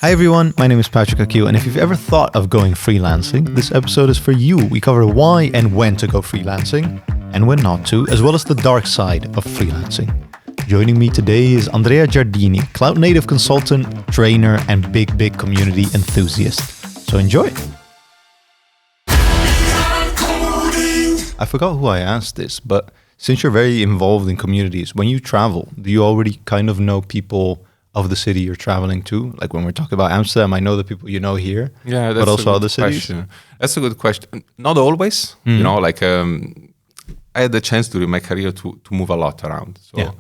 Hi everyone, my name is Patrick Akil, and if you've ever thought of going freelancing, this episode is for you. We cover why and when to go freelancing, and when not to, as well as the dark side of freelancing. Joining me today is Andrea Giardini, cloud native consultant, trainer, and big community enthusiast. So enjoy! I forgot who I asked this, but since you're very involved in communities, when you travel, do you already kind of know people of the city you're traveling to? Like when we're talking about Amsterdam, I know the people you know here, yeah, that's but also other cities. cities. That's a good question. Not always, you know, like I had the chance during my career to move a lot around. So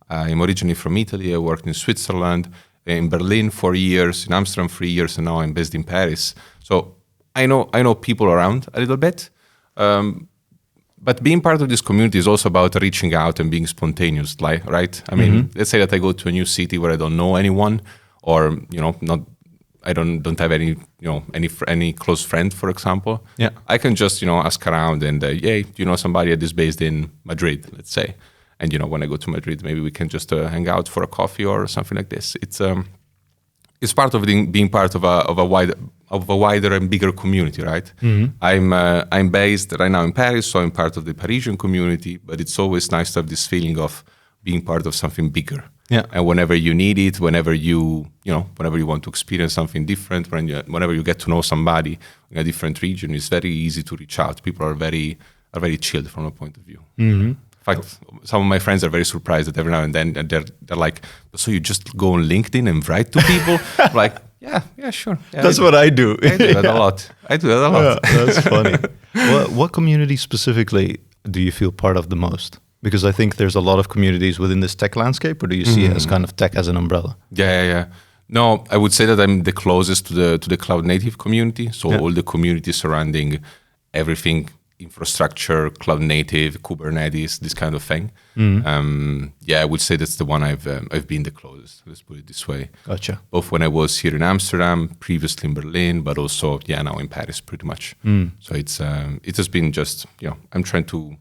I'm originally from Italy. I worked in Switzerland, in Berlin for years, in Amsterdam for years, and now I'm based in Paris. So I know people around a little bit. But being part of this community is also about reaching out and being spontaneous, right? I mean, let's say that I go to a new city where I don't know anyone, or I don't have any close friend, for example. Yeah, I can just ask around and hey, do you know somebody that is based in Madrid, let's say, and when I go to Madrid, maybe we can just hang out for a coffee or something like this. It's part of being part of a wider and bigger community, right? I'm based right now in Paris, so I'm part of the Parisian community. But it's always nice to have this feeling of being part of something bigger. Yeah. And whenever you need it, whenever you want to experience something different, whenever you get to know somebody in a different region, it's very easy to reach out. People are very chilled from a point of view. In fact, some of my friends are very surprised that every now and then they're like, so you just go on LinkedIn and write to people? I'm like, yeah, sure. Yeah, that's what I do. I do that a lot. Yeah, that's funny. What community specifically do you feel part of the most? Because I think there's a lot of communities within this tech landscape, or do you see it as kind of tech as an umbrella? Yeah. No, I would say that I'm the closest to the cloud native community. So all the community surrounding everything, infrastructure, cloud native, Kubernetes, this kind of thing. I would say that's the one I've been the closest. Let's put it this way. Gotcha. Both when I was here in Amsterdam, previously in Berlin, but also now in Paris, pretty much. So it has been just I'm trying to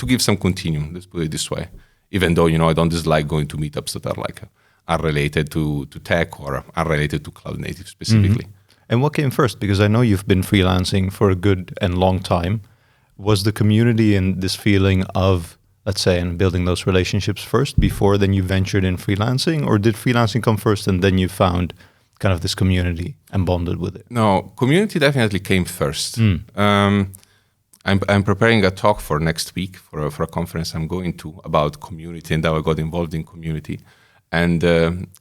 give some continuum. Let's put it this way. Even though I don't dislike going to meetups that are like unrelated to tech or unrelated to cloud native specifically. And what came first? Because I know you've been freelancing for a good and long time. Was the community and this feeling of, let's say, and building those relationships first before then you ventured in freelancing? Or did freelancing come first and then you found kind of this community and bonded with it? No, community definitely came first. I'm preparing a talk for next week for a conference I'm going to about community and how I got involved in community. And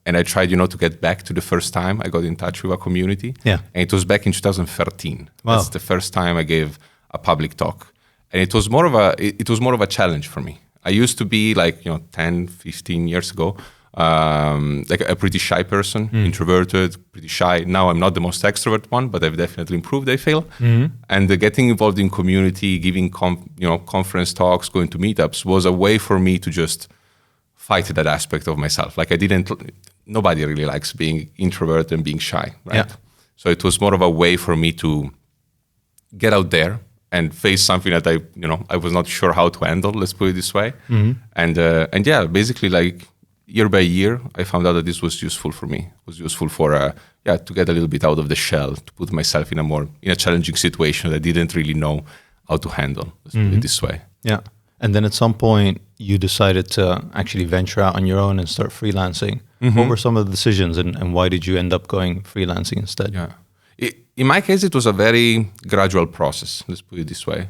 I tried, to get back to the first time I got in touch with a community. Yeah. And it was back in 2013. Wow. That's the first time I gave a public talk. And it was more of a challenge for me. I used to be 10, 15 years ago, like a pretty shy person, introverted, pretty shy. Now I'm not the most extrovert one, but I've definitely improved, I feel. And getting involved in community, giving conference talks, going to meetups was a way for me to just fight that aspect of myself. Like nobody really likes being introvert and being shy, right? Yeah. So it was more of a way for me to get out there and face something that I was not sure how to handle, let's put it this way. And basically year by year, I found out that this was useful for me. It was useful for to get a little bit out of the shell, to put myself in a challenging situation that I didn't really know how to handle, let's put it this way. Yeah. And then at some point, you decided to actually venture out on your own and start freelancing. What were some of the decisions and why did you end up going freelancing instead? Yeah. In my case, it was a very gradual process, let's put it this way.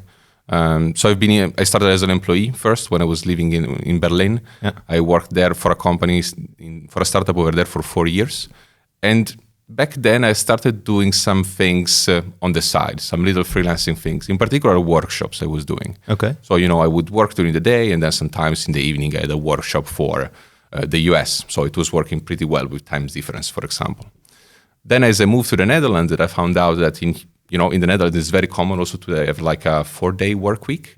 So I started as an employee first when I was living in Berlin. Yeah. I worked there for a company, for a startup over there for 4 years. And back then, I started doing some things on the side, some little freelancing things, in particular workshops I was doing. Okay. So, I would work during the day and then sometimes in the evening I had a workshop for the US. So it was working pretty well with times difference, for example. Then as I moved to the Netherlands, I found out that in the Netherlands, it's very common also to have like a 4-day work week.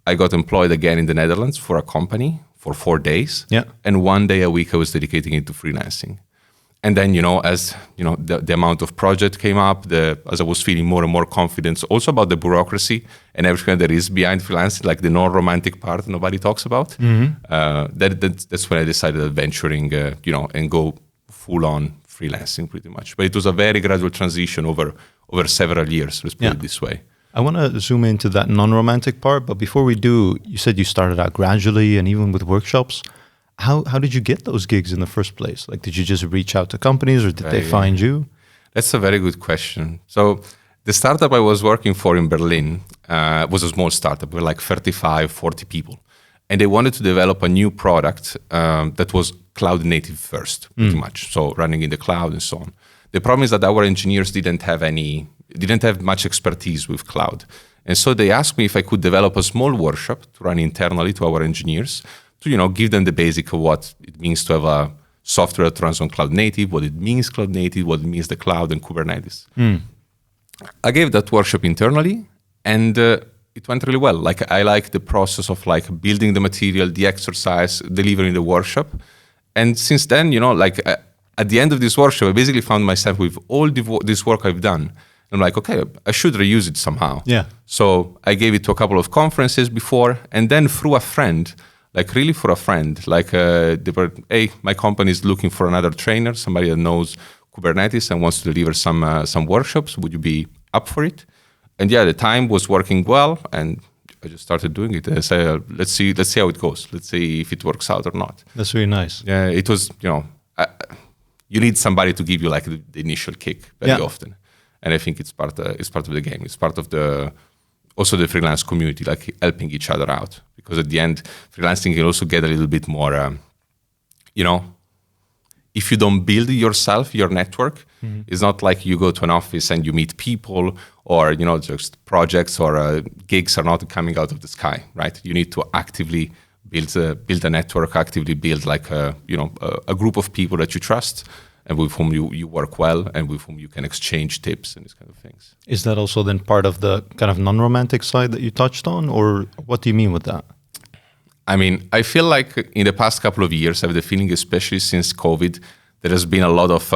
I got employed again in the Netherlands for a company for 4 days. Yeah. And 1 day a week I was dedicating it to freelancing. And then, as the amount of project came up, as I was feeling more and more confidence, also about the bureaucracy and everything that is behind freelancing, like the non-romantic part nobody talks about. That's when I decided adventuring, and go full on freelancing pretty much. But it was a very gradual transition over several years, let's put it this way. I want to zoom into that non-romantic part, but before we do, you said you started out gradually and even with workshops. How did you get those gigs in the first place? Like, did you just reach out to companies or did they find you? That's a very good question. So the startup I was working for in Berlin was a small startup with like 35, 40 people. And they wanted to develop a new product that was cloud native first, pretty much. So running in the cloud and so on. The problem is that our engineers didn't have much expertise with cloud. And so they asked me if I could develop a small workshop to run internally to our engineers to, give them the basic of what it means to have a software that runs on cloud native, what it means cloud native, what it means the cloud and Kubernetes. I gave that workshop internally and it went really well. Like I like the process of like building the material, the exercise, delivering the workshop. And since then, at the end of this workshop, I basically found myself with all this work I've done. I'm like, okay, I should reuse it somehow. Yeah. So I gave it to a couple of conferences before, and then through a friend, they were, hey, my company is looking for another trainer, somebody that knows Kubernetes and wants to deliver some workshops. Would you be up for it? And yeah, the time was working well, and I just started doing it. I said, let's see how it goes. Let's see if it works out or not. That's really nice. Yeah, it was, you need somebody to give you like the initial kick very often. And I think it's part of the game. It's part of also the freelance community, like helping each other out. Because at the end, freelancing can also get a little bit more, if you don't build yourself, your network, it's not like you go to an office and you meet people or, just projects or gigs are not coming out of the sky, right? You need to actively build a network, actively build like a group of people that you trust and with whom you work well and with whom you can exchange tips and these kind of things. Is that also then part of the kind of non-romantic side that you touched on, or what do you mean with that? I mean, I feel like in the past couple of years, I have the feeling, especially since COVID, there has been a lot of,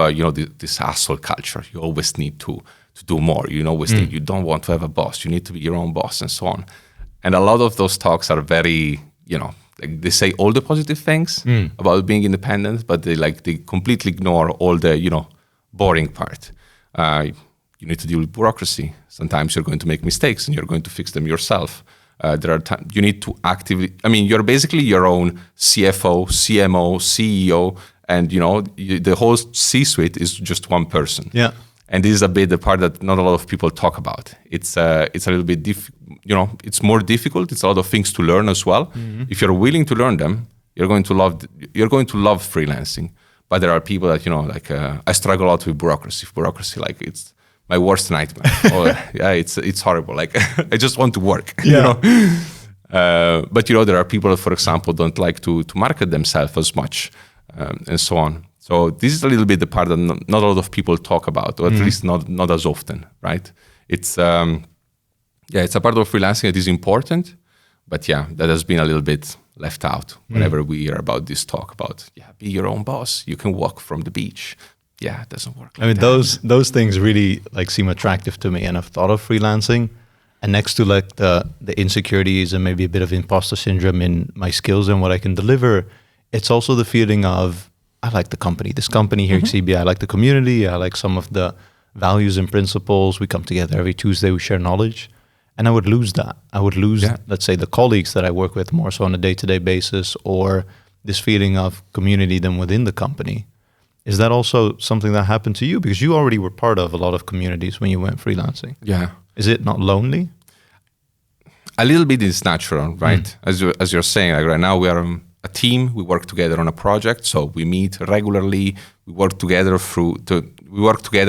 this hustle culture. You always need to do more. You always think you don't want to have a boss. You need to be your own boss and so on. And a lot of those talks are very, they say all the positive things about being independent, but they completely ignore all the, boring part. You need to deal with bureaucracy. Sometimes you're going to make mistakes and you're going to fix them yourself. There are times you need to actively, you're basically your own CFO, CMO, CEO, and the whole C-suite is just one person. Yeah. And this is a bit the part that not a lot of people talk about. It's a little bit it's more difficult. It's a lot of things to learn as well. If you're willing to learn them, you're going to love freelancing. But there are people that I struggle a lot with bureaucracy. It's my worst nightmare. It's horrible. Like I just want to work. But there are people that, for example, don't like to market themselves as much, and so on. So this is a little bit the part that not a lot of people talk about, or at least not as often, right? It's it's a part of freelancing that is important, but that has been a little bit left out whenever we hear about this talk about be your own boss. You can walk from the beach. Yeah, it doesn't work like that. Those things really seem attractive to me, and I've thought of freelancing, and next to the insecurities and maybe a bit of imposter syndrome in my skills and what I can deliver, it's also the feeling of I like the company. This company here at CBI, I like the community. I like some of the values and principles. We come together every Tuesday. We share knowledge, and I would lose that. I would lose, let's say, the colleagues that I work with more so on a day-to-day basis, or this feeling of community then within the company. Is that also something that happened to you? Because you already were part of a lot of communities when you went freelancing. Yeah. Is it not lonely? A little bit is natural, right? As you're saying, like right now we are a team. We work together on a project, so we meet regularly. We work together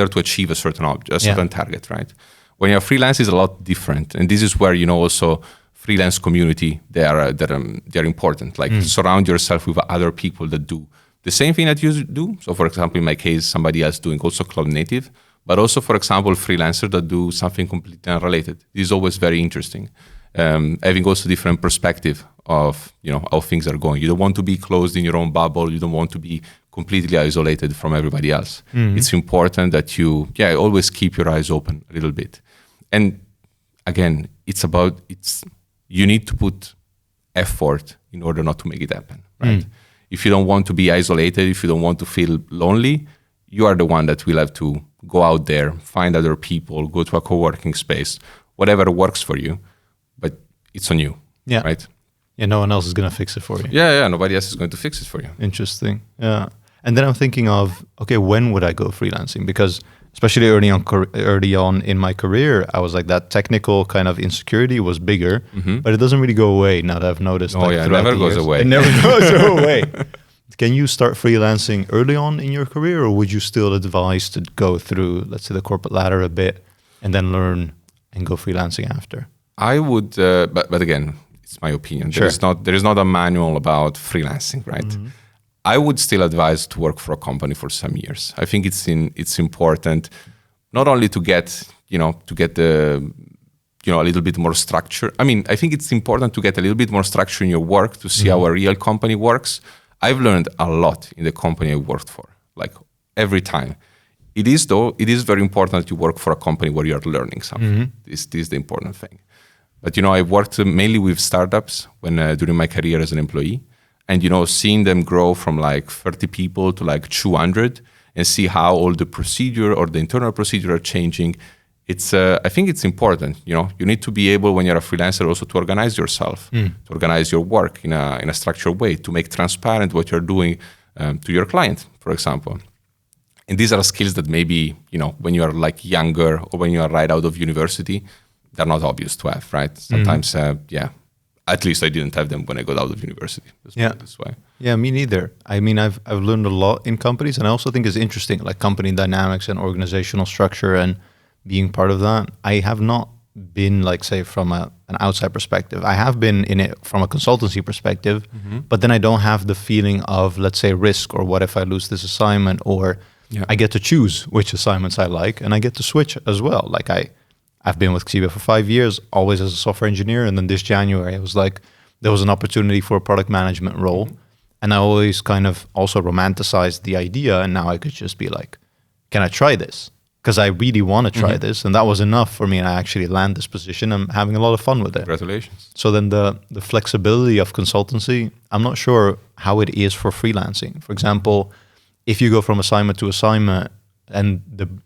to achieve a certain target, right? When you're freelance, it's a lot different, and this is where also freelance community they're important. Like surround yourself with other people that do the same thing that you do. So, for example, in my case, somebody else doing also cloud native, but also, for example, freelancers that do something completely unrelated. This is always very interesting. Having also different perspective of how things are going. You don't want to be closed in your own bubble. You don't want to be completely isolated from everybody else. It's important that you always keep your eyes open a little bit. And again, you need to put effort in order not to make it happen, right? if you don't want to be isolated, if you don't want to feel lonely, you are the one that will have to go out there, find other people, go to a co-working space, whatever works for you, but it's on you, right? Yeah, no one else is going to fix it for you. Yeah, nobody else is going to fix it for you. Interesting. Yeah. And then I'm thinking of, okay, when would I go freelancing? Because especially early on in my career, I was like, that technical kind of insecurity was bigger, but it doesn't really go away now that I've noticed. It never goes away. It never goes away. Can you start freelancing early on in your career, or would you still advise to go through, let's say, the corporate ladder a bit and then learn and go freelancing after? I would, but again, it's my opinion. Sure. There is not a manual about freelancing, right? I would still advise to work for a company for some years. I think it's important not only to get the a little bit more structure. I mean, I think it's important to get a little bit more structure in your work to see how a real company works. I've learned a lot in the company I worked for, like every time. It is very important that you work for a company where you are learning something. This is the important thing. But I've worked mainly with startups during my career as an employee, and seeing them grow from like 30 people to like 200, and see how all the procedure or the internal procedure are changing. I think it's important. You need to be able, when you're a freelancer, also to organize yourself, to organize your work in a structured way, to make transparent what you're doing to your client, for example. And these are skills that maybe when you are like younger or when you are right out of university, they're not obvious to have, right? Sometimes, at least I didn't have them when I got out of university. Let's put it this way. Yeah, me neither. I mean, I've learned a lot in companies, and I also think it's interesting, like company dynamics and organizational structure and being part of that. I have not been, like, say, from an outside perspective. I have been in it from a consultancy perspective, but then I don't have the feeling of, let's say, risk, or what if I lose this assignment, or I get to choose which assignments I like, and I get to switch as well. Like I've been with Xiba for 5 years, always as a software engineer, and then this January, I was like, there was an opportunity for a product management role, and I always kind of also romanticized the idea, and now I could just be like, can I try this? Because I really want to try this, and that was enough for me, and I actually land this position. I'm having a lot of fun with it. Congratulations. So then the flexibility of consultancy, I'm not sure how it is for freelancing. For example, if you go from assignment to assignment and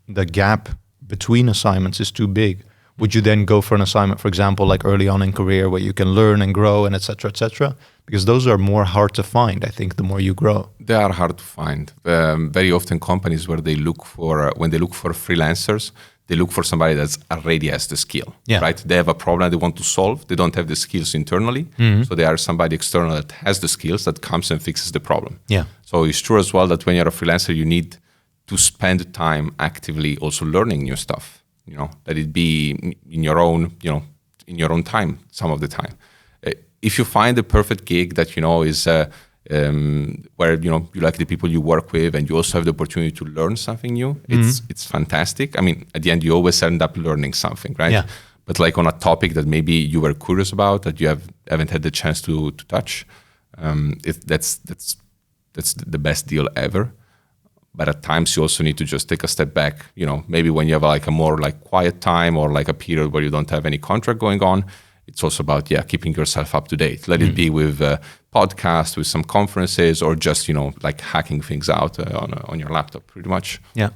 the gap between assignments is too big, would you then go for an assignment, for example, like early on in career, where you can learn and grow and et cetera, because those are more hard to find, I think, the more you grow. They are hard to find. Very often companies when they look for freelancers, they look for somebody that's already has the skill, right? They have a problem they want to solve. They don't have the skills internally. So they are somebody external that has the skills, that comes and fixes the problem. Yeah. So it's true as well that when you're a freelancer, you need to spend time actively also learning new stuff. Let it be in your own time some of the time. If you find the perfect gig that is where you like the people you work with, and you also have the opportunity to learn something new, it's fantastic. I mean, at the end, you always end up learning something, right? Yeah. But like on a topic that maybe you were curious about, that you haven't had the chance to touch, that's the best deal ever. But at times you also need to just take a step back. Maybe when you have like a more like quiet time, or like a period where you don't have any contract going on, it's also about keeping yourself up to date. Let it be with podcasts, with some conferences, or just like hacking things out on your laptop, pretty much. Yeah,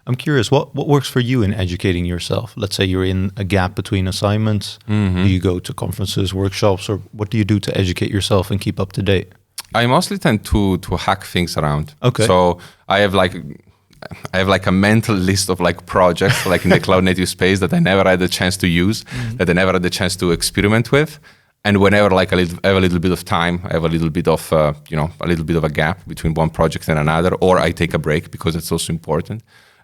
I'm curious, what works for you in educating yourself? Let's say you're in a gap between assignments. Do you go to conferences, workshops, or what do you do to educate yourself and keep up to date? I mostly tend to hack things around. Okay. So I have like a mental list of like projects like in the cloud native space that I never had the chance to use, that I never had the chance to experiment with. And whenever like I have a little bit of time, I have a little bit of a little bit of a gap between one project and another, or I take a break because it's also important.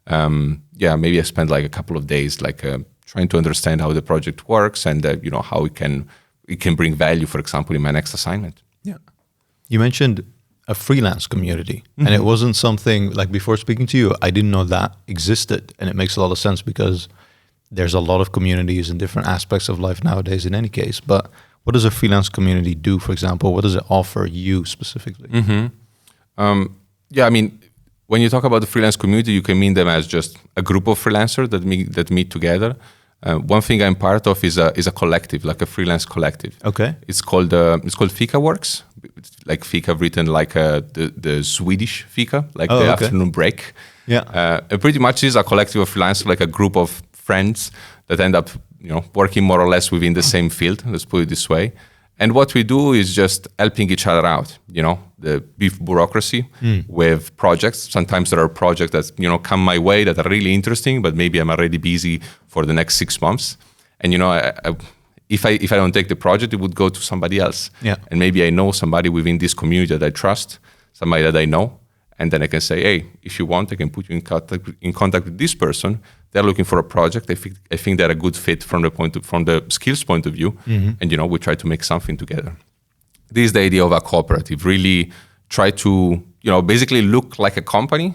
Maybe I spend like a couple of days trying to understand how the project works, and how it can bring value, for example, in my next assignment. Yeah. You mentioned a freelance community, and it wasn't something like, before speaking to you, I didn't know that existed. And it makes a lot of sense because there's a lot of communities in different aspects of life nowadays in any case. But what does a freelance community do, for example? What does it offer you specifically? I mean, when you talk about the freelance community, you can mean them as just a group of freelancers that meet together. One thing I'm part of is a collective, like a freelance collective. Okay. It's called FikaWorks, like fika written like the Swedish fika, like the afternoon break. Yeah. And pretty much is a collective of freelancers, like a group of friends that end up, working more or less within the same field. Let's put it this way. And what we do is just helping each other out, the beef bureaucracy with projects. Sometimes there are projects that, come my way that are really interesting, but maybe I'm already busy for the next 6 months. And, if I don't take the project, it would go to somebody else. Yeah. And maybe I know somebody within this community that I trust, somebody that I know. And then I can say, hey, if you want, I can put you in contact with this person. They're looking for a project. I think they're a good fit from the skills point of view. And, we try to make something together. This is the idea of a cooperative. Really try to, basically look like a company,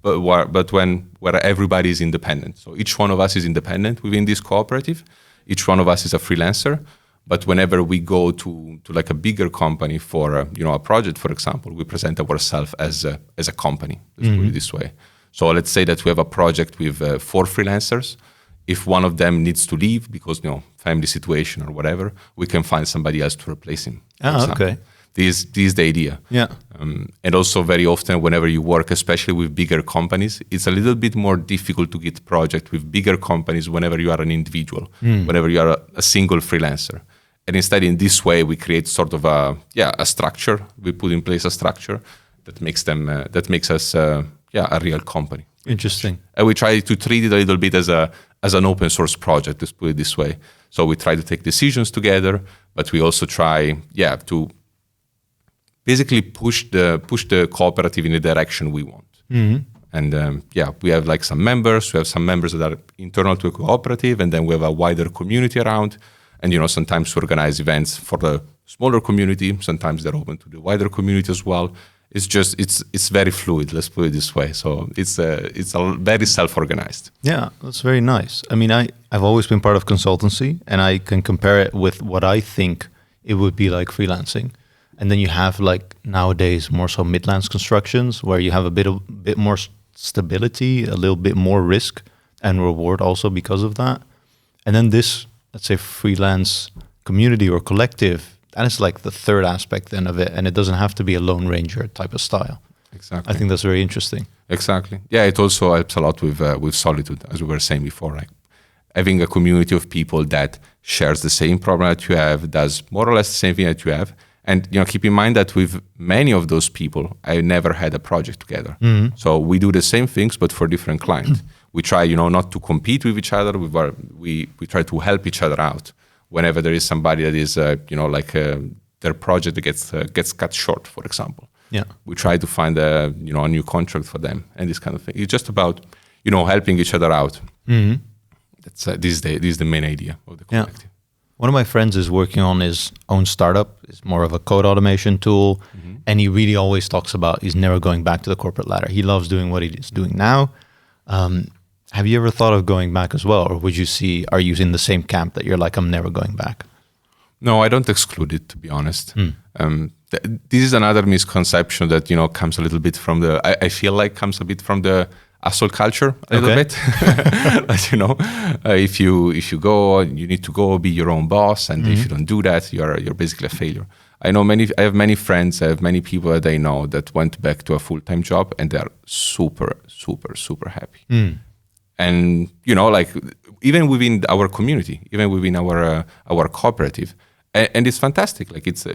but where everybody is independent. So each one of us is independent within this cooperative. Each one of us is a freelancer. But whenever we go to like a bigger company for a project, for example, we present ourselves as a company. Let's put it this way. So let's say that we have a project with 4 freelancers. If one of them needs to leave because family situation or whatever, we can find somebody else to replace him. Okay. This is the idea. Yeah. And also very often whenever you work, especially with bigger companies, it's a little bit more difficult to get project with bigger companies whenever you are an individual, whenever you are a single freelancer. And instead, in this way, we create sort of a structure. We put in place a structure that makes us a real company. Interesting. And we try to treat it a little bit as an open source project. Let's put it this way. So we try to take decisions together, but we also try, to basically push the cooperative in the direction we want. And we have like some members. We have some members that are internal to a cooperative, and then we have a wider community around. And sometimes we organize events for the smaller community. Sometimes they're open to the wider community as well. It's very fluid. Let's put it this way. So it's very self-organized. Yeah, that's very nice. I mean, I've always been part of consultancy, and I can compare it with what I think it would be like freelancing. And then you have like nowadays more so mid-lance constructions where you have a bit more stability, a little bit more risk and reward also because of that. And then this, let's say, freelance community or collective, and it's like the third aspect then of it, and it doesn't have to be a Lone Ranger type of style. Exactly. I think that's very interesting. Exactly. Yeah, it also helps a lot with solitude, as we were saying before. Like having a community of people that shares the same problem that you have, does more or less the same thing that you have. And keep in mind that with many of those people, I never had a project together. So we do the same things, but for different clients. We try, not to compete with each other. We try to help each other out whenever there is somebody that is, their project gets cut short, for example. Yeah, we try to find a new contract for them and this kind of thing. It's just about helping each other out. That's this is the main idea of the collective. Yeah. One of my friends is working on his own startup. It's more of a code automation tool, and he really always talks about he's never going back to the corporate ladder. He loves doing what he's doing now. Have you ever thought of going back as well, or are you in the same camp that you're like, I'm never going back? No, I don't exclude it, to be honest. This is another misconception that comes a little bit from I feel like comes a bit from the hustle culture a little bit. If you go, you need to go be your own boss, and if you don't do that, you're basically a failure. I have many friends, I have many people that I know that went back to a full-time job, and they are super, super, super happy. And even within our community, even within our cooperative, and it's fantastic. Like it's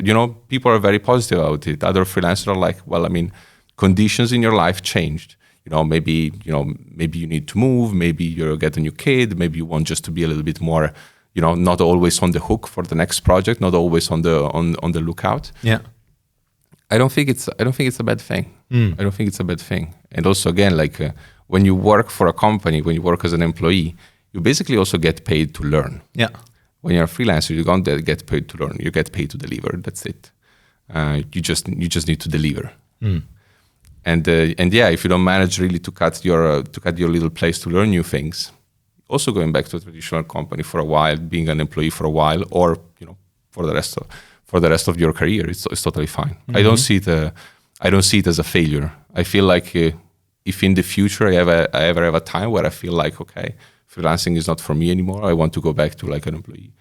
people are very positive about it. Other freelancers are like, well, I mean, conditions in your life changed. Maybe you need to move. Maybe you get a new kid. Maybe you want just to be a little bit more, not always on the hook for the next project, not always on the lookout. Yeah, I don't think it's a bad thing. I don't think it's a bad thing. And also, again, when you work for a company, when you work as an employee, you basically also get paid to learn. Yeah. When you're a freelancer, you don't get paid to learn. You get paid to deliver. That's it. You just need to deliver. And if you don't manage really to cut your little place to learn new things, also going back to a traditional company for a while, being an employee for a while, or for the rest of your career, it's totally fine. I don't see it as a failure. I feel like if in the future I ever have a time where I feel like, okay, freelancing is not for me anymore, I want to go back to like an employee,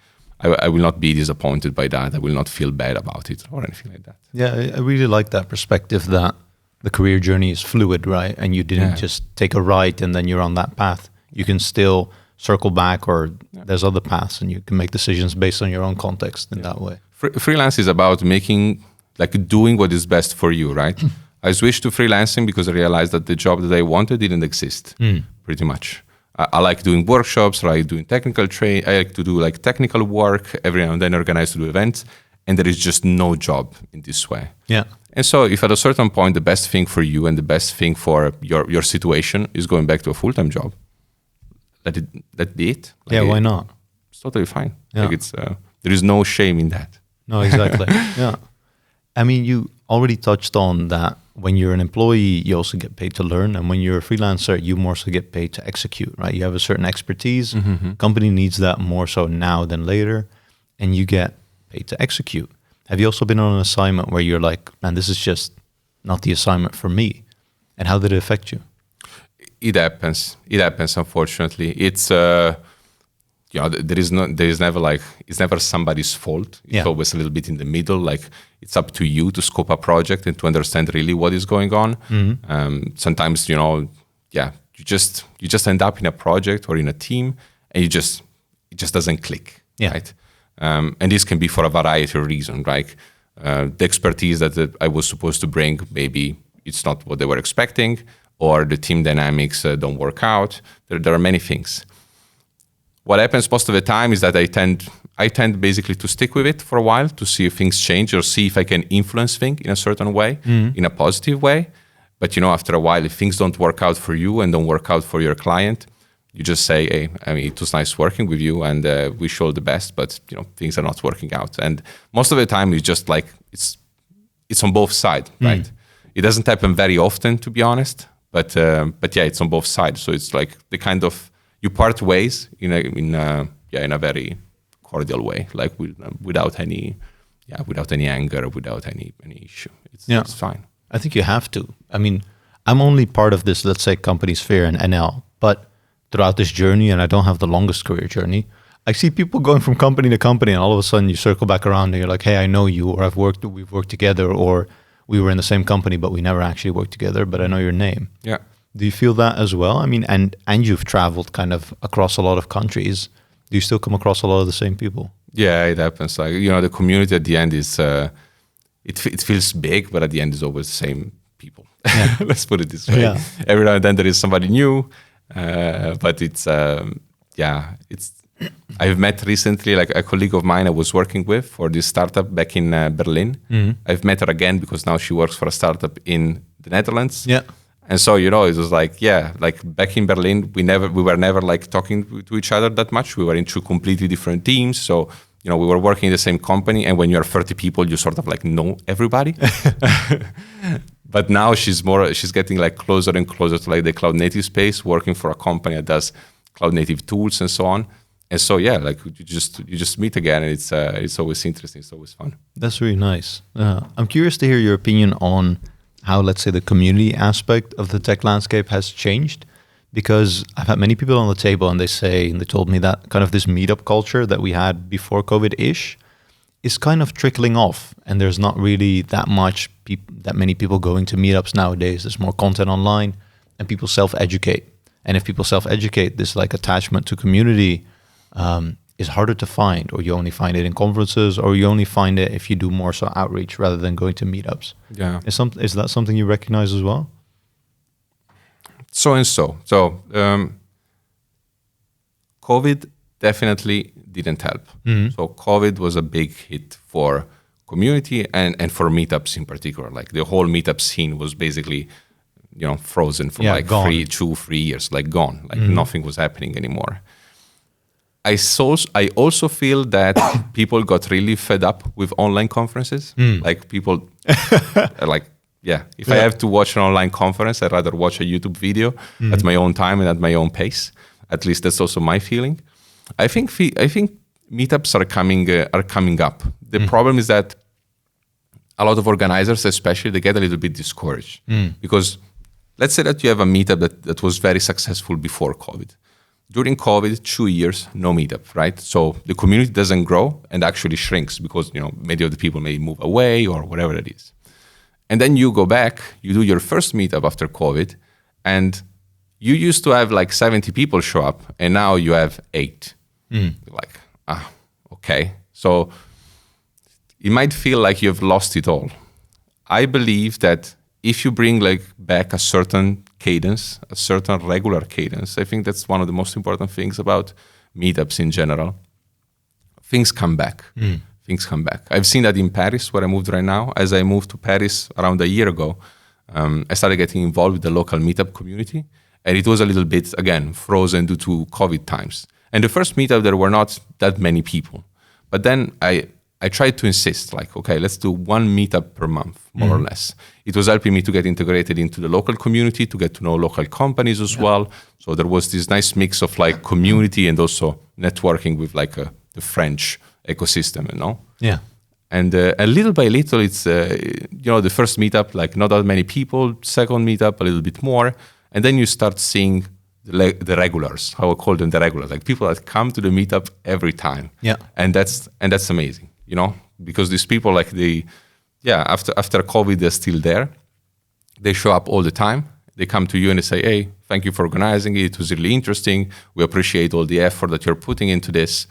I will not be disappointed by that. I will not feel bad about it or anything like that. Yeah, I really like that perspective that the career journey is fluid, right? And you didn't just take a right and then you're on that path. You can still circle back, or there's other paths, and you can make decisions based on your own context in that way. Freelance is about doing what is best for you, right? I switched to freelancing because I realized that the job that I wanted didn't exist, pretty much. I like doing workshops, I like doing technical I like to do like technical work, every now and then organize to do events, and there is just no job in this way. Yeah. And so if at a certain point the best thing for you and the best thing for your situation is going back to a full-time job, let be it. Why not? It's totally fine. Yeah. There is no shame in that. No, exactly. Yeah. I mean, you already touched on that when you're an employee, you also get paid to learn. And when you're a freelancer, you more so get paid to execute, right? You have a certain expertise. Company needs that more so now than later. And you get paid to execute. Have you also been on an assignment where you're like, man, this is just not the assignment for me? And how did it affect you? It happens. Unfortunately, it's there is never it's never somebody's fault. It's always a little bit in the middle. Like it's up to you to scope a project and to understand really what is going on. Sometimes you just end up in a project or in a team and it just doesn't click. Right. And this can be for a variety of reasons. Like the expertise that I was supposed to bring, maybe it's not what they were expecting, or the team dynamics don't work out. There are many things. What happens most of the time is that I tend basically to stick with it for a while to see if things change or see if I can influence things in a certain way, in a positive way. But after a while, if things don't work out for you and don't work out for your client, you just say, hey, I mean, it was nice working with you and we showed the best, but things are not working out. And most of the time it's just like, it's on both sides, right? It doesn't happen very often, to be honest, but yeah, it's on both sides. So it's like the kind of, you part ways in a very cordial way, like without any anger, without any issue. It's fine. I think you have to. I mean, I'm only part of this, let's say, company sphere and NL, but throughout this journey, and I don't have the longest career journey, I see people going from company to company, and all of a sudden you circle back around and you're like, hey, I know you, or we've worked together, or we were in the same company, but we never actually worked together, but I know your name. Yeah. Do you feel that as well? I mean, and you've traveled kind of across a lot of countries. Do you still come across a lot of the same people? Yeah, it happens. Like, the community at the end is, it feels big, but at the end is always the same people. Yeah. Let's put it this way. Yeah. Every now and then there is somebody new, but it's I've met recently, like a colleague of mine I was working with for this startup back in Berlin. I've met her again because now she works for a startup in the Netherlands. Yeah. And so, it was like, back in Berlin, we were never like talking to each other that much. We were in two completely different teams. So, we were working in the same company. And when you're 30 people, you sort of like know everybody. But now she's getting like closer and closer to like the cloud native space, working for a company that does cloud native tools and so on. And so, like you just meet again, and it's always interesting. It's always fun. That's really nice. I'm curious to hear your opinion on how, let's say, the community aspect of the tech landscape has changed, because I've had many people on the table and they told me that kind of this meetup culture that we had before COVID-ish is kind of trickling off, and there's not really that many people going to meetups nowadays. There's more content online and people self-educate. And if people self-educate, this like attachment to community is harder to find, or you only find it in conferences, or you only find it if you do more so outreach rather than going to meetups. Yeah. Is that something you recognize as well? So, COVID definitely didn't help. So COVID was a big hit for community and for meetups in particular. Like the whole meetup scene was basically, frozen for 2-3 years, like gone. Like nothing was happening anymore. I also feel that people got really fed up with online conferences. Like people are like, if I have to watch an online conference, I'd rather watch a YouTube video at my own time and at my own pace. At least that's also my feeling. I think meetups are coming up. The problem is that a lot of organizers, especially, they get a little bit discouraged because let's say that you have a meetup that was very successful before COVID. during COVID, 2 years, no meetup, right? So the community doesn't grow and actually shrinks because, many of the people may move away or whatever it is. And then you go back, you do your first meetup after COVID, and you used to have like 70 people show up, and now you have 8. Like, okay. So it might feel like you've lost it all. I believe that if you bring like back a certain cadence, a certain regular cadence, I think that's one of the most important things about meetups in general. Things come back. Things come back. I've seen that in Paris, where I moved right now. As I moved to Paris around a year ago, I started getting involved with the local meetup community, and it was a little bit, again, frozen due to COVID times. And the first meetup, there were not that many people. But then I tried to insist, like, okay, let's do one meetup per month, more or less. It was helping me to get integrated into the local community, to get to know local companies as well. So there was this nice mix of like community and also networking with like the French ecosystem, Yeah. And a little by little, it's, the first meetup, like not that many people, second meetup, a little bit more. And then you start seeing the regulars, how I call them, the regulars, like people that come to the meetup every time. Yeah. And that's amazing, because these people, like after COVID, they're still there. They show up all the time. They come to you and they say, hey, thank you for organizing it. It was really interesting. We appreciate all the effort that you're putting into this.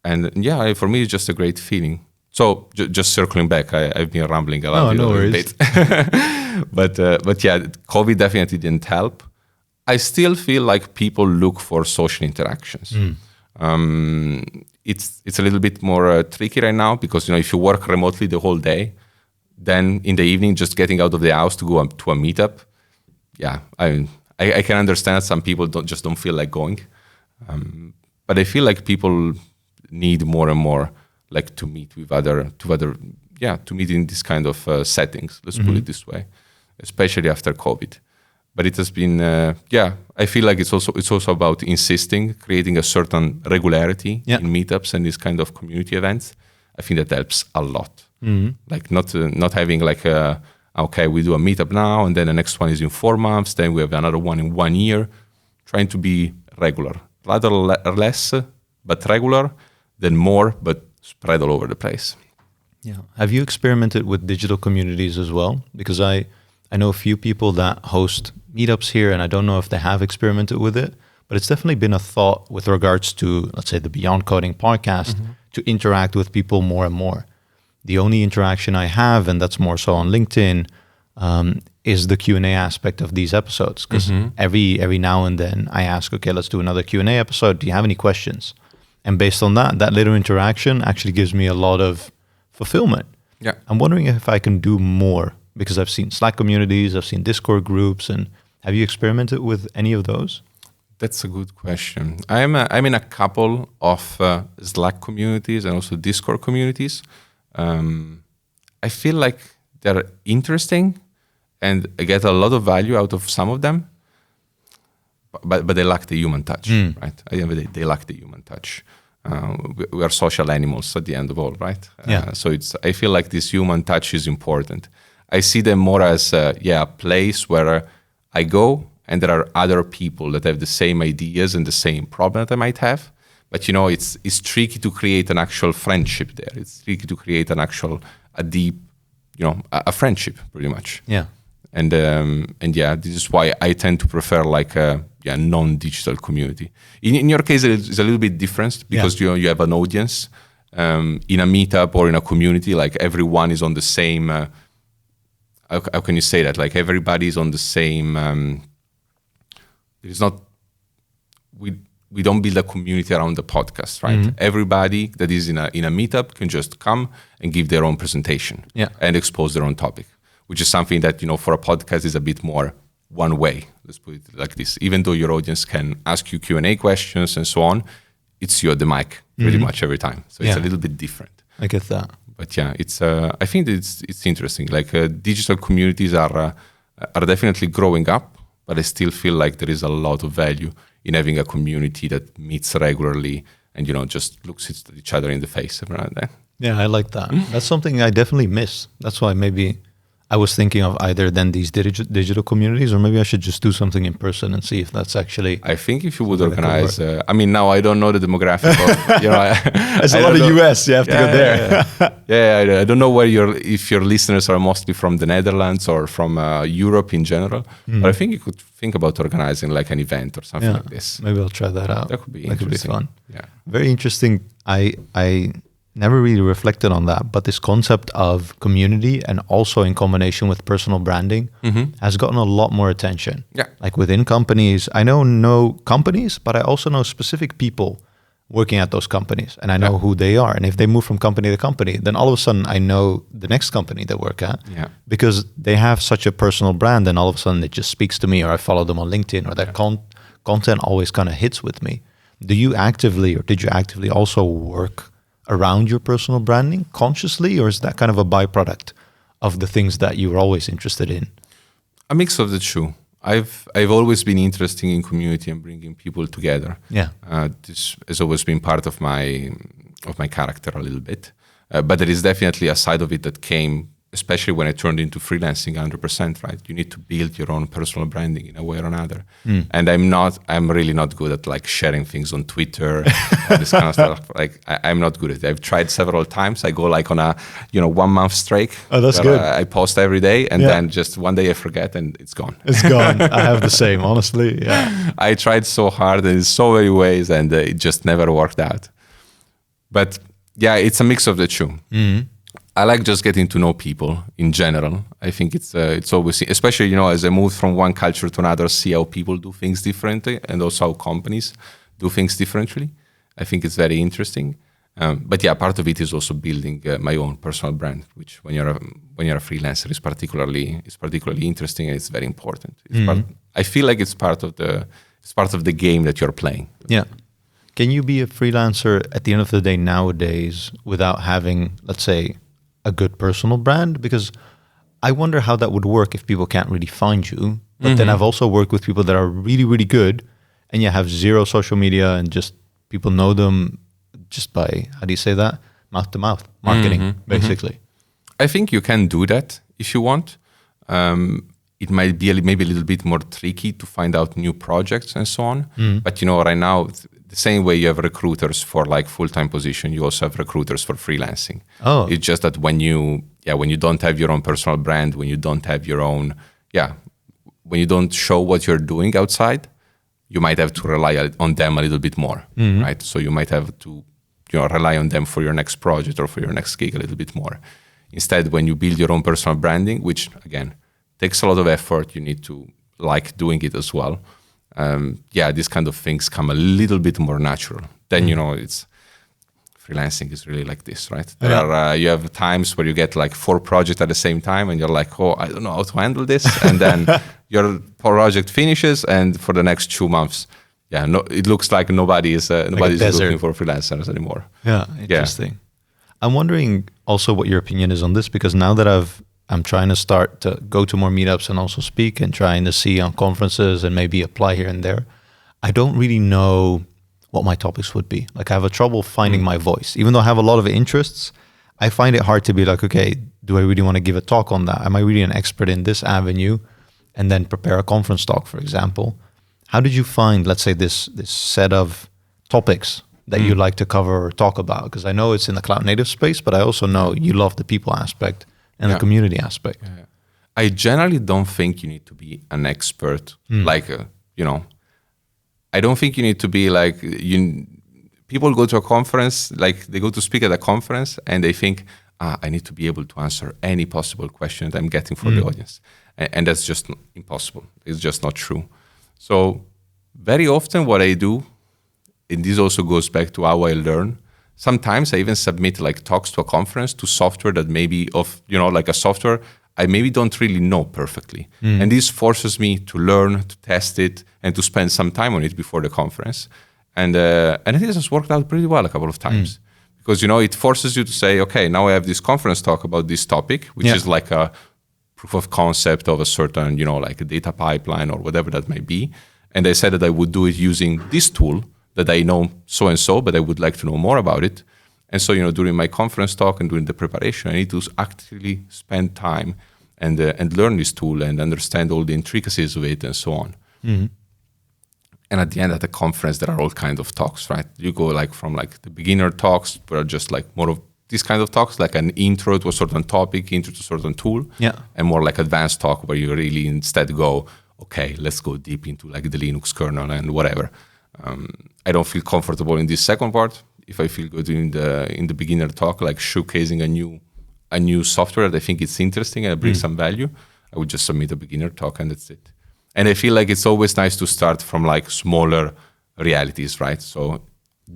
And for me, it's just a great feeling. So just circling back, I've been rambling a lot. No worries. Bit. but yeah, COVID definitely didn't help. I still feel like people look for social interactions. It's a little bit more tricky right now because, if you work remotely the whole day, then in the evening, just getting out of the house to go to a meetup, I can understand some people don't feel like going. But I feel like people need more and more like to meet with to meet in this kind of settings, let's put it this way, especially after COVID. But it has been, I feel like it's also about insisting, creating a certain regularity in meetups and these kind of community events. I think that helps a lot. Like not having like okay, we do a meetup now and then the next one is in 4 months, then we have another one in 1 year. Trying to be regular, rather less, but regular, than more, but spread all over the place. Yeah. Have you experimented with digital communities as well? Because I know a few people that host meetups here, and I don't know if they have experimented with it, but it's definitely been a thought with regards to, let's say, the Beyond Coding podcast, to interact with people more and more. The only interaction I have, and that's more so on LinkedIn, is the Q&A aspect of these episodes. Because every now and then I ask, okay, let's do another Q&A episode. Do you have any questions? And based on that little interaction actually gives me a lot of fulfillment. Yeah. I'm wondering if I can do more, because I've seen Slack communities, I've seen Discord groups, and have you experimented with any of those? That's a good question. I'm in a couple of Slack communities and also Discord communities. I feel like they're interesting and I get a lot of value out of some of them, but they lack the human touch, right? They lack the human touch. We are social animals at the end of all, right? So I feel like this human touch is important. I see them more as a place where I go and there are other people that have the same ideas and the same problem that I might have. But it's tricky to create an actual friendship there. It's tricky to create a deep, a friendship pretty much. Yeah. And this is why I tend to prefer like a non-digital community. In your case, it's a little bit different because you have an audience. In a meetup or in a community, like everyone is on the same. How can you say that? Like everybody is on the same. There's not. We don't build a community around the podcast, right? Everybody that is in a meetup can just come and give their own presentation and expose their own topic, which is something that, for a podcast is a bit more one way. Let's put it like this. Even though your audience can ask you Q&A questions and so on, it's you at the mic pretty much every time. So it's a little bit different. I get that. But it's. I think it's interesting. Like digital communities are definitely growing up, but I still feel like there is a lot of value in having a community that meets regularly and just looks at each other in the face every now and then. Yeah, I like that. That's something I definitely miss. That's why maybe I was thinking of either then these digital communities, or maybe I should just do something in person and see if that's actually. I think if you would organize, I mean, now I don't know the demographic. Of, There's a lot of US. You have to go there. I don't know if your listeners are mostly from the Netherlands or from Europe in general. But I think you could think about organizing like an event or something like this. Maybe I'll try that out. That could be interesting. Fun. Yeah, very interesting. I never really reflected on that, but this concept of community and also in combination with personal branding has gotten a lot more attention. Yeah. Like within companies, I know companies, but I also know specific people working at those companies, and I know who they are. And if they move from company to company, then all of a sudden I know the next company they work at because they have such a personal brand, and all of a sudden it just speaks to me, or I follow them on LinkedIn, or their content always kind of hits with me. Did you actively also work around your personal branding consciously, or is that kind of a byproduct of the things that you were always interested in? A mix of the two. I've always been interested in community and bringing people together. Yeah, this has always been part of my character a little bit. But there is definitely a side of it that came, especially when I turned into freelancing 100%, right? You need to build your own personal branding in a way or another. And I'm really not good at like sharing things on Twitter, this kind of stuff. Like I'm not good at it. I've tried several times. I go like on a 1 month streak. Oh, that's good. I post every day, and then just one day I forget and it's gone. It's gone. I have the same, honestly. Yeah. I tried so hard in so many ways, and it just never worked out. But yeah, it's a mix of the two. I like just getting to know people in general. I think it's always, especially, as I moved from one culture to another, see how people do things differently and also how companies do things differently. I think it's very interesting. But yeah, part of it is also building my own personal brand, which when you're a freelancer is particularly interesting, and it's very important. I feel like it's part of the game that you're playing. Yeah. Can you be a freelancer at the end of the day nowadays without having, let's say, a good personal brand? Because I wonder how that would work if people can't really find you. But then I've also worked with people that are really, really good, and you have zero social media, and just people know them just by, how do you say that? Mouth to mouth marketing, basically. I think you can do that if you want. It might be maybe a little bit more tricky to find out new projects and so on. But right now, the same way you have recruiters for like full-time position, you also have recruiters for freelancing. Oh, it's just that when you don't have your own personal brand, when you don't have your own, when you don't show what you're doing outside, you might have to rely on them a little bit more, right? So you might have to, rely on them for your next project or for your next gig a little bit more. Instead, when you build your own personal branding, which again takes a lot of effort, you need to like doing it as well. These kind of things come a little bit more natural. Then, it's freelancing is really like this, right? You have times where you get like 4 projects at the same time, and you're like, oh, I don't know how to handle this. And then your project finishes, and for the next 2 months, it looks like nobody's looking for freelancers anymore. Yeah, interesting. Yeah. I'm wondering also what your opinion is on this, because now that I'm trying to start to go to more meetups and also speak, and trying to see on conferences and maybe apply here and there, I don't really know what my topics would be. Like I have a trouble finding my voice. Even though I have a lot of interests, I find it hard to be like, okay, do I really want to give a talk on that? Am I really an expert in this avenue? And then prepare a conference talk, for example. How did you find, let's say, this set of topics that you like to cover or talk about? Because I know it's in the cloud native space, but I also know you love the people aspect and the community aspect. Yeah. I generally don't think you need to be an expert. I don't think you need to be like, people go to a conference, like they go to speak at a conference and they think, I need to be able to answer any possible question that I'm getting for the audience. And that's just impossible. It's just not true. So very often what I do, and this also goes back to how I learn, sometimes I even submit like talks to a conference to software that maybe like a software I maybe don't really know perfectly. And this forces me to learn, to test it, and to spend some time on it before the conference. And it has worked out pretty well a couple of times. Because, it forces you to say, okay, now I have this conference talk about this topic, which is like a proof of concept of a certain, like a data pipeline or whatever that may be. And I said that I would do it using this tool that I know so-and-so, but I would like to know more about it. And so, during my conference talk and during the preparation, I need to actually spend time and learn this tool and understand all the intricacies of it and so on. Mm-hmm. And at the end, at the conference, there are all kinds of talks, right? You go like from like the beginner talks, where are just like more of these kind of talks, like an intro to a certain topic, intro to a certain tool, and more like advanced talk where you really instead go, okay, let's go deep into like the Linux kernel and whatever. I don't feel comfortable in this second part. If I feel good in the beginner talk, like showcasing a new software that I think it's interesting and brings some value, I would just submit a beginner talk and that's it. And I feel like it's always nice to start from like smaller realities, right? So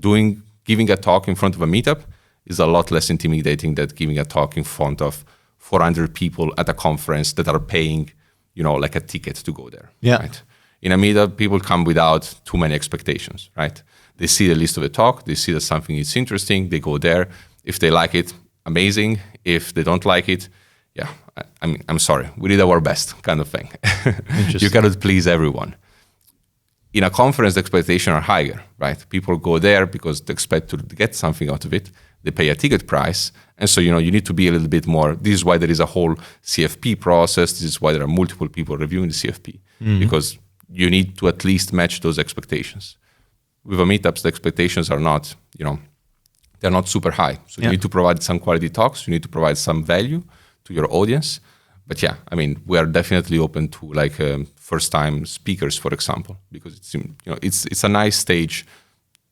giving a talk in front of a meetup is a lot less intimidating than giving a talk in front of 400 people at a conference that are paying, like a ticket to go there. Yeah. Right? In a meetup, people come without too many expectations, right? They see the list of the talk, they see that something is interesting, they go there. If they like it, amazing. If they don't like it, yeah, I'm sorry. We did our best, kind of thing. You cannot please everyone. In a conference, the expectations are higher, right? People go there because they expect to get something out of it. They pay a ticket price. And so, you need to be a little bit more. This is why there is a whole CFP process. This is why there are multiple people reviewing the CFP, because you need to at least match those expectations. With a meetups, the expectations are not, they're not super high. So you need to provide some quality talks. You need to provide some value to your audience. But yeah, I mean, we are definitely open to like first-time speakers, for example, because it's a nice stage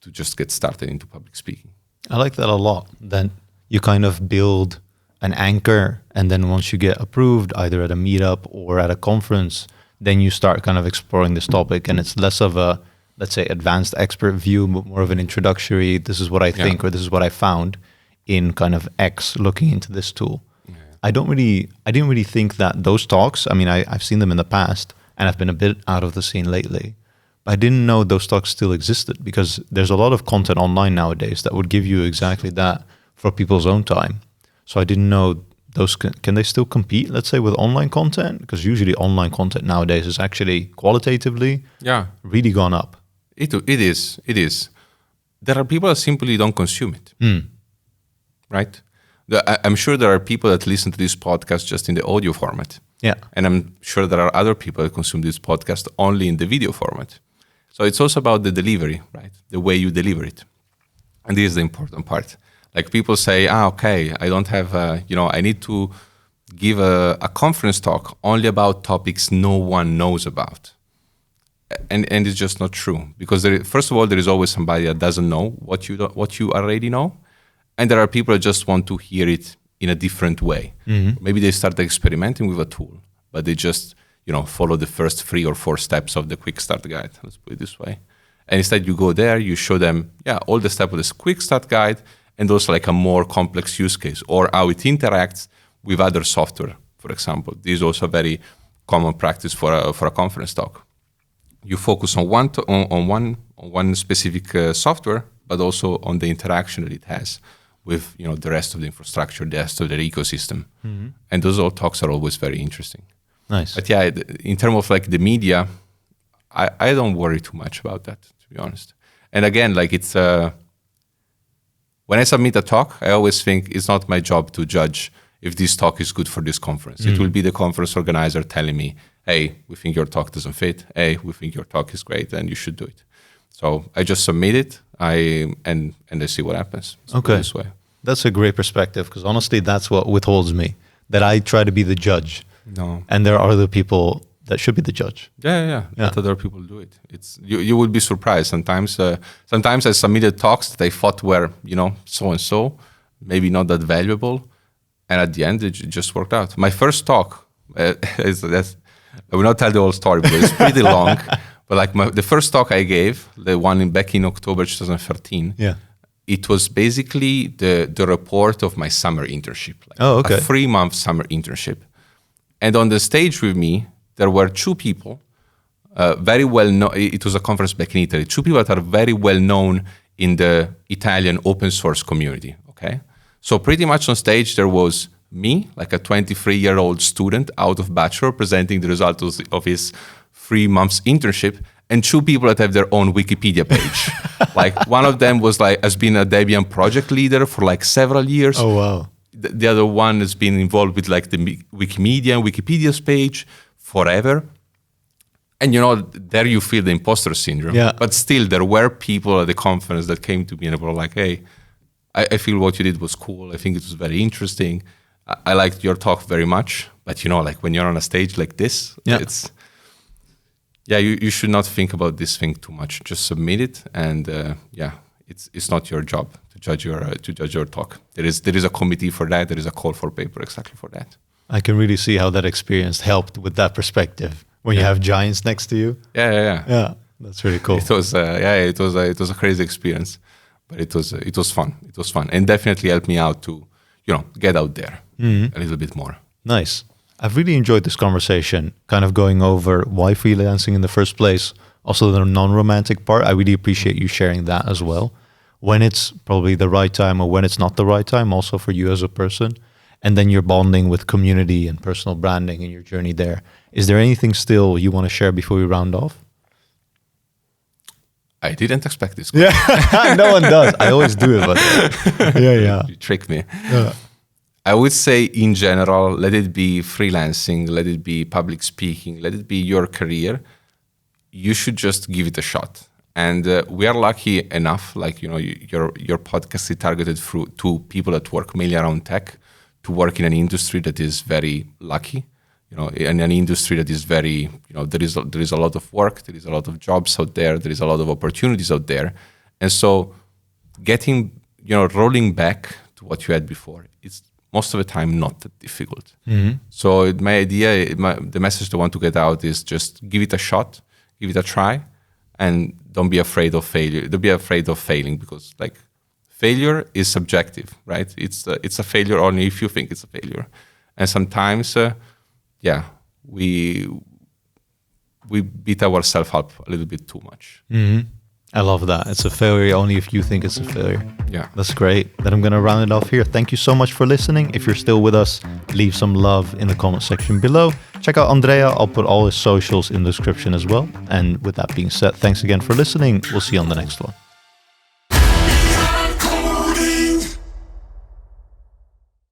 to just get started into public speaking. I like that a lot. Then you kind of build an anchor, and then once you get approved, either at a meetup or at a conference, then you start kind of exploring this topic, and it's less of a, let's say, advanced expert view, but more of an introductory. This is what I think, or this is what I found in kind of X looking into this tool. I didn't really think that those talks, I mean, I've seen them in the past and I've been a bit out of the scene lately, but I didn't know those talks still existed, because there's a lot of content online nowadays that would give you exactly that for people's own time. So I didn't know those, can they still compete, let's say, with online content? Because usually online content nowadays is actually qualitatively really gone up. It is. There are people that simply don't consume it, right? I'm sure there are people that listen to this podcast just in the audio format. Yeah. And I'm sure there are other people that consume this podcast only in the video format. So it's also about the delivery, right? The way you deliver it. And this is the important part. Like people say, okay, I don't have, I need to give a conference talk only about topics no one knows about. And it's just not true. Because first of all, there is always somebody that doesn't know what you already know. And there are people that just want to hear it in a different way. Maybe they start experimenting with a tool, but they just, follow the first 3 or 4 steps of the quick start guide. Let's put it this way. And instead you go there, you show them, all the steps of this quick start guide, and also like a more complex use case, or how it interacts with other software, for example. This is also a very common practice for a conference talk. You focus on one specific software, but also on the interaction that it has with the rest of the infrastructure, the rest of the ecosystem. And those all talks are always very interesting. Nice. But yeah, in terms of like the media, I don't worry too much about that, to be honest. And again, like it's when I submit a talk, I always think it's not my job to judge if this talk is good for this conference. It will be the conference organizer telling me, hey, we think your talk doesn't fit. Hey, we think your talk is great and you should do it. So I just submit it, and I see what happens. Okay. This way. That's a great perspective, because honestly, that's what withholds me, that I try to be the judge. No. And there are other people that should be the judge. Yeah. Let other people do it. It's you would be surprised. Sometimes I submitted talks that I thought were, so and so, maybe not that valuable. And at the end, it just worked out. My first talk, I will not tell the whole story, because it's pretty long. But like the first talk I gave, the one back in October 2013, it was basically the report of my summer internship. A 3-month summer internship. And on the stage with me, there were 2 people, very well known. It was a conference back in Italy. 2 people that are very well known in the Italian open source community. Okay, so pretty much on stage there was me, like a 23-year-old student out of bachelor, presenting the results of his 3 months internship, and 2 people that have their own Wikipedia page. Like one of them has been a Debian project leader for like several years. Oh wow! the other one has been involved with like the Wikipedia's page forever. And, there you feel the imposter syndrome. Yeah. But still, there were people at the conference that came to me and were like, hey, I feel what you did was cool. I think it was very interesting. I liked your talk very much. But, like when you're on a stage like this, you should not think about this thing too much. Just submit it. And, it's not your job to judge your talk. There is a committee for that. There is a call for paper exactly for that. I can really see how that experience helped with that perspective. When you have giants next to you. Yeah, that's really cool. It was a crazy experience, but it was fun. It was fun, and definitely helped me out to get out there a little bit more. Nice. I've really enjoyed this conversation, kind of going over why freelancing in the first place. Also the non-romantic part. I really appreciate you sharing that as well. When it's probably the right time or when it's not the right time, also for you as a person. And then you're bonding with community and personal branding and your journey there. Is there anything still you want to share before we round off? I didn't expect this. Yeah, no one does. I always do it, but You tricked me. Yeah. I would say in general, let it be freelancing, let it be public speaking, let it be your career. You should just give it a shot. And we are lucky enough, like, your podcast is targeted to people that work mainly around tech, to work in an industry that is very lucky, in an industry that is very, there is a lot of work, there is a lot of jobs out there is a lot of opportunities out there. And so getting, rolling back to what you had before, it's most of the time not that difficult. Mm-hmm. So my idea, the message I want to get out is just give it a shot, give it a try, and don't be afraid of failure. Don't be afraid of failing, because like, failure is subjective, right? It's a failure only if you think it's a failure. And sometimes, we beat ourselves up a little bit too much. Mm-hmm. I love that. It's a failure only if you think it's a failure. Yeah. That's great. Then I'm going to round it off here. Thank you so much for listening. If you're still with us, leave some love in the comment section below. Check out Andrea. I'll put all his socials in the description as well. And with that being said, thanks again for listening. We'll see you on the next one.